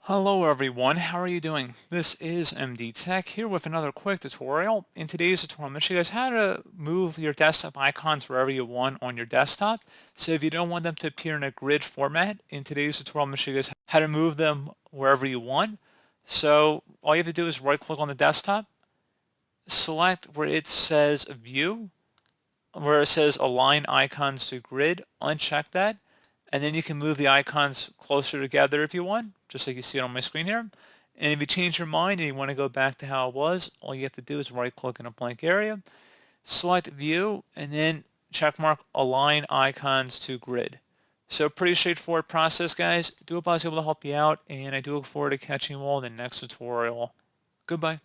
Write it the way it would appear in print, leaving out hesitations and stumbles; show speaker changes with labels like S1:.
S1: Hello everyone, how are you doing? This is MD Tech here with another quick tutorial. In today's tutorial, I'm going to show you guys how to move your desktop icons wherever you want on your desktop. So if you don't want them to appear in a grid format, in today's tutorial I'm going to show you guys how to move them wherever you want. So all you have to do is right click on the desktop, select where it says View, where it says Align Icons to Grid, uncheck that, and then you can move the icons closer together if you want, just like you see it on my screen here. And if you change your mind and you want to go back to how it was, all you have to do is right click in a blank area, select View, and then check mark Align Icons to Grid. So pretty straightforward process, guys. Do hope I was able to help you out, and I do look forward to catching you all in the next tutorial. Goodbye.